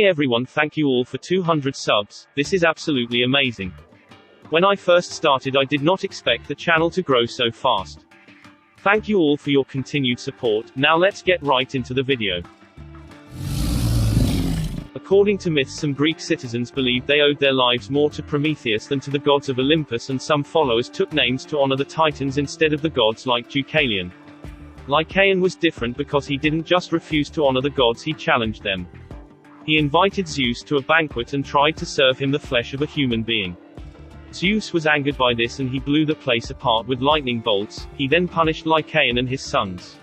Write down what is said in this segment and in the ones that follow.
Hey everyone, thank you all for 200 subs, this is absolutely amazing. When I first started I did not expect the channel to grow so fast. Thank you all for your continued support. Now let's get right into the video. According to myths, some Greek citizens believed they owed their lives more to Prometheus than to the gods of Olympus, and some followers took names to honor the Titans instead of the gods like Deucalion. Lycaon was different because he didn't just refuse to honor the gods, he challenged them. He invited Zeus to a banquet and tried to serve him the flesh of a human being. Zeus was angered by this and he blew the place apart with lightning bolts. He then punished Lycaon and his sons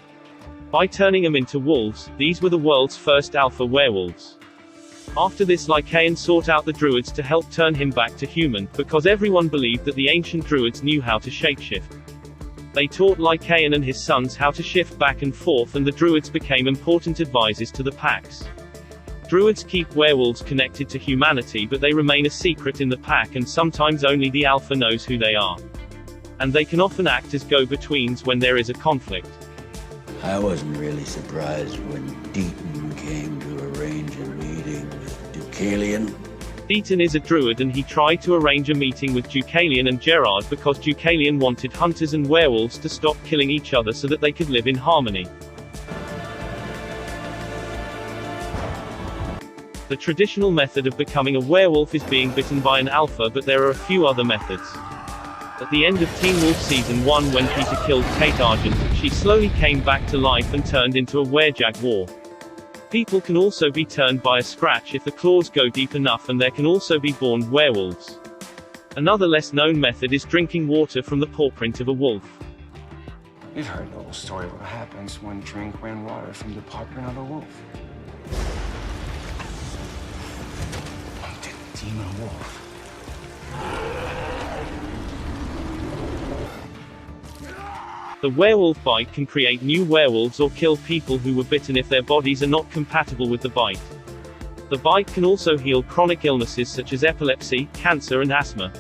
by turning them into wolves. These were the world's first alpha werewolves. After this, Lycaon sought out the druids to help turn him back to human, because everyone believed that the ancient druids knew how to shapeshift. They taught Lycaon and his sons how to shift back and forth, and the druids became important advisors to the packs. Druids keep werewolves connected to humanity, but they remain a secret in the pack, and sometimes only the alpha knows who they are. And they can often act as go-betweens when there is a conflict. I wasn't really surprised when Deaton came to arrange a meeting with Deucalion. Deaton is a druid and he tried to arrange a meeting with Deucalion and Gerard because Deucalion wanted hunters and werewolves to stop killing each other so that they could live in harmony. The traditional method of becoming a werewolf is being bitten by an alpha, but there are a few other methods. At the end of Teen Wolf Season 1, when Peter killed Kate Argent, she slowly came back to life and turned into a werejaguar. People can also be turned by a scratch if the claws go deep enough, and there can also be born werewolves. Another less known method is drinking water from the pawprint of a wolf. We've heard the whole story of what happens when drink ran water from the pawprint of a wolf. Demon wolf. The werewolf bite can create new werewolves or kill people who were bitten if their bodies are not compatible with the bite. The bite can also heal chronic illnesses such as epilepsy, cancer and asthma.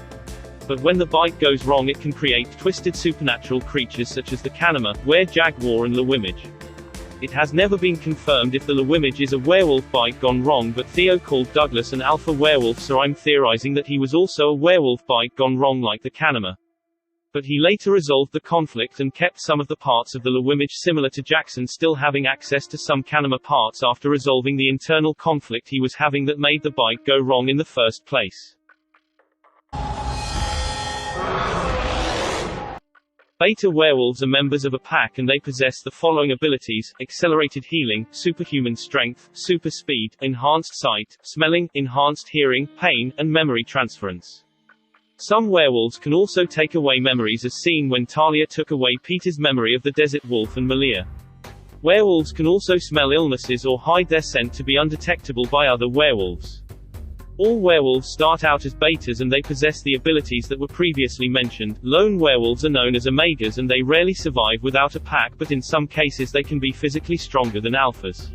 But when the bite goes wrong, it can create twisted supernatural creatures such as the Kanama, were-jaguar and Lewimage. It has never been confirmed if the Lewimage is a werewolf bite gone wrong, but Theo called Douglas an alpha werewolf, so I'm theorizing that he was also a werewolf bite gone wrong like the Kanama. But he later resolved the conflict and kept some of the parts of the Lewimage, similar to Jackson still having access to some Kanama parts after resolving the internal conflict he was having that made the bite go wrong in the first place. Beta werewolves are members of a pack and they possess the following abilities: accelerated healing, superhuman strength, super speed, enhanced sight, smelling, enhanced hearing, pain, and memory transference. Some werewolves can also take away memories, as seen when Talia took away Peter's memory of the desert wolf and Malia. Werewolves can also smell illnesses or hide their scent to be undetectable by other werewolves. All werewolves start out as betas and they possess the abilities that were previously mentioned. Lone werewolves are known as omegas and they rarely survive without a pack, but in some cases they can be physically stronger than alphas.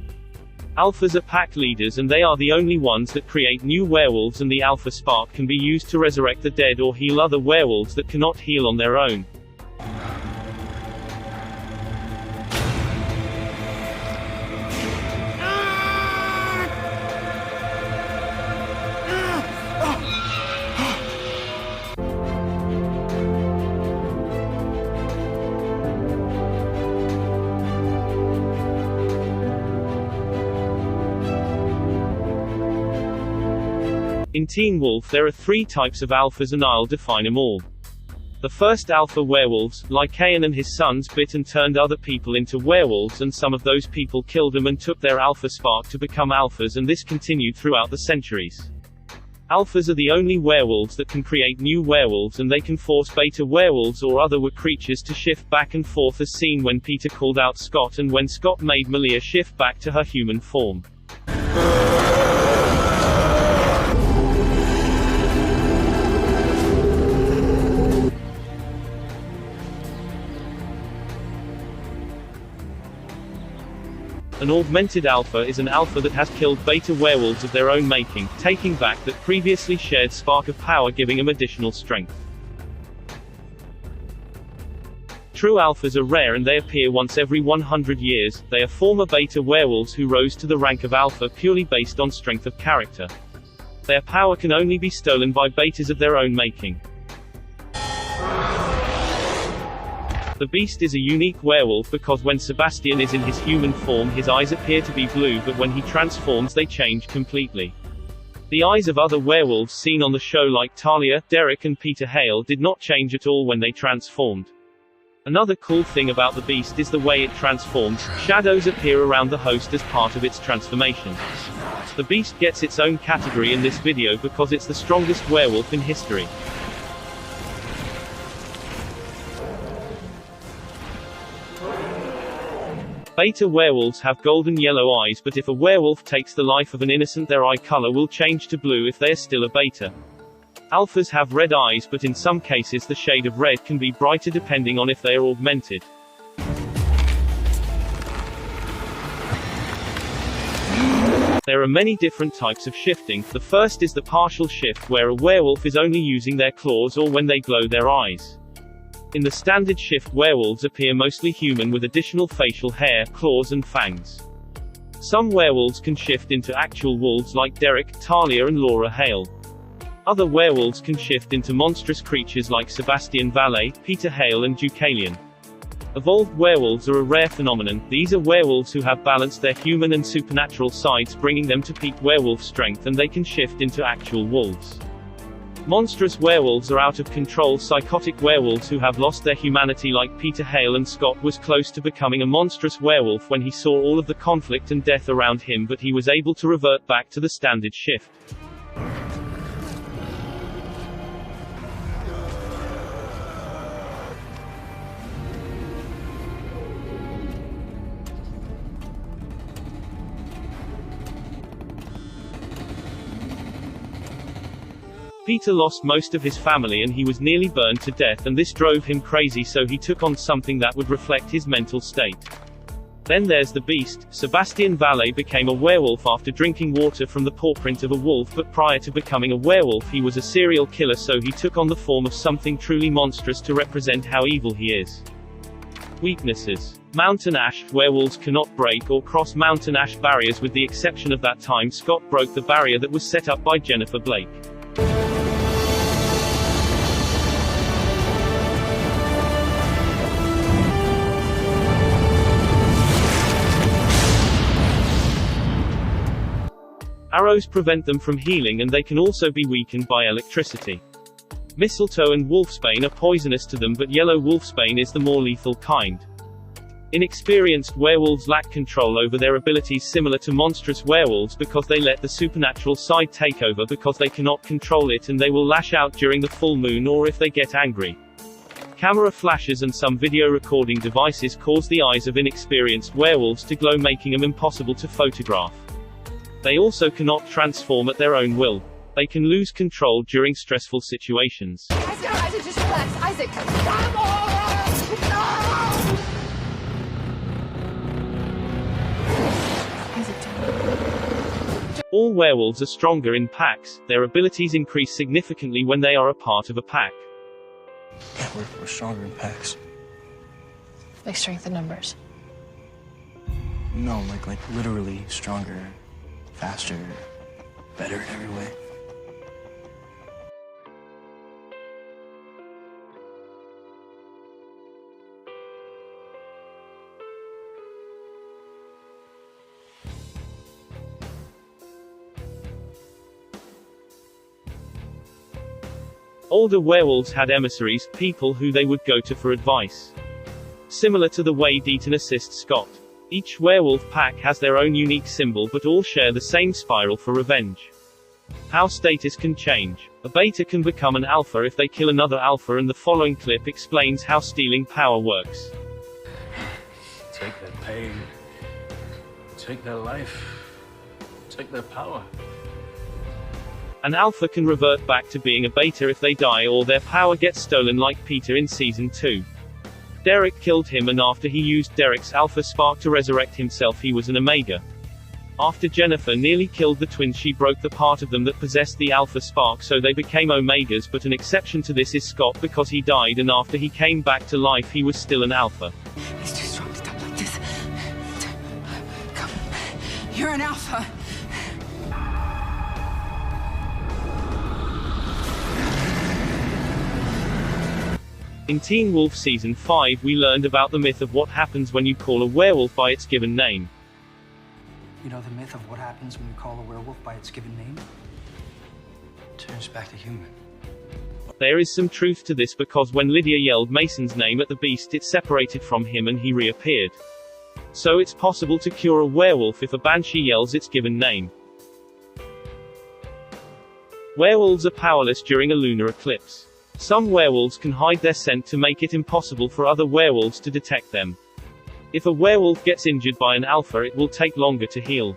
Alphas are pack leaders and they are the only ones that create new werewolves, and the alpha spark can be used to resurrect the dead or heal other werewolves that cannot heal on their own. In Teen Wolf there are 3 types of alphas and I'll define them all. The first alpha werewolves, Lycaon and his sons bit and turned other people into werewolves, and some of those people killed them and took their alpha spark to become alphas, and this continued throughout the centuries. Alphas are the only werewolves that can create new werewolves, and they can force beta werewolves or other creatures to shift back and forth, as seen when Peter called out Scott and when Scott made Malia shift back to her human form. An augmented alpha is an alpha that has killed beta werewolves of their own making, taking back that previously shared spark of power, giving them additional strength. True alphas are rare and they appear once every 100 years. They are former beta werewolves who rose to the rank of alpha purely based on strength of character. Their power can only be stolen by betas of their own making. The Beast is a unique werewolf because when Sebastian is in his human form his eyes appear to be blue, but when he transforms they change completely. The eyes of other werewolves seen on the show like Talia, Derek and Peter Hale did not change at all when they transformed. Another cool thing about the Beast is the way it transforms. Shadows appear around the host as part of its transformation. The Beast gets its own category in this video because it's the strongest werewolf in history. Beta werewolves have golden yellow eyes, but if a werewolf takes the life of an innocent their eye color will change to blue if they are still a beta. Alphas have red eyes, but in some cases the shade of red can be brighter depending on if they are augmented. There are many different types of shifting. The first is the partial shift, where a werewolf is only using their claws or when they glow their eyes. In the standard shift werewolves appear mostly human with additional facial hair, claws and fangs. Some werewolves can shift into actual wolves like Derek, Talia and Laura Hale. Other werewolves can shift into monstrous creatures like Sebastian Valet, Peter Hale and Deucalion. Evolved werewolves are a rare phenomenon. These are werewolves who have balanced their human and supernatural sides, bringing them to peak werewolf strength, and they can shift into actual wolves. Monstrous werewolves are out of control psychotic werewolves who have lost their humanity like Peter Hale, and Scott was close to becoming a monstrous werewolf when he saw all of the conflict and death around him, but he was able to revert back to the standard shift. Peter lost most of his family and he was nearly burned to death, and this drove him crazy, so he took on something that would reflect his mental state. Then there's the Beast. Sebastian Valet became a werewolf after drinking water from the pawprint of a wolf, but prior to becoming a werewolf he was a serial killer, so he took on the form of something truly monstrous to represent how evil he is. Weaknesses. Mountain ash. Werewolves cannot break or cross mountain ash barriers, with the exception of that time Scott broke the barrier that was set up by Jennifer Blake. Arrows prevent them from healing, and they can also be weakened by electricity. Mistletoe and wolfsbane are poisonous to them, but yellow wolfsbane is the more lethal kind. Inexperienced werewolves lack control over their abilities, similar to monstrous werewolves, because they let the supernatural side take over because they cannot control it, and they will lash out during the full moon or if they get angry. Camera flashes and some video recording devices cause the eyes of inexperienced werewolves to glow, making them impossible to photograph. They also cannot transform at their own will. They can lose control during stressful situations. Isaac, just relax. Isaac, come on! No! Isaac, all werewolves are stronger in packs. Their abilities increase significantly when they are a part of a pack. Yeah, we're stronger in packs. like strength in numbers. No, like literally stronger, faster, better in every way. Older werewolves had emissaries, people who they would go to for advice. Similar to the way Deaton assists Scott. Each werewolf pack has their own unique symbol, but all share the same spiral for revenge. How status can change. A beta can become an alpha if they kill another alpha, and the following clip explains how stealing power works. Take their pain, take their life, take their power. An alpha can revert back to being a beta if they die or their power gets stolen, like Peter in Season 2. Derek killed him, and after he used Derek's alpha spark to resurrect himself, he was an omega. After Jennifer nearly killed the twins, she broke the part of them that possessed the alpha spark, so they became omegas, but an exception to this is Scott, because he died and after he came back to life he was still an alpha. He's too strong to die like this. Come. You're an alpha. In Teen Wolf Season 5 we learned about the myth of what happens when you call a werewolf by its given name. You know the myth of what happens when you call a werewolf by its given name? It turns back to human. There is some truth to this because when Lydia yelled Mason's name at the beast it separated from him and he reappeared. So it's possible to cure a werewolf if a banshee yells its given name. Werewolves are powerless during a lunar eclipse. Some werewolves can hide their scent to make it impossible for other werewolves to detect them. If a werewolf gets injured by an alpha it will take longer to heal.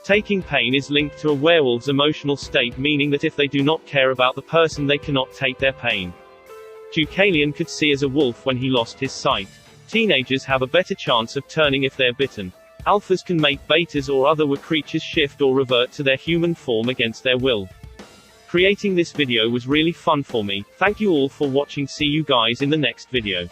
Taking pain is linked to a werewolf's emotional state, meaning that if they do not care about the person they cannot take their pain. Deucalion could see as a wolf when he lost his sight. Teenagers have a better chance of turning if they're bitten. Alphas can make betas or other creatures shift or revert to their human form against their will. Creating this video was really fun for me. Thank you all for watching. See you guys in the next video.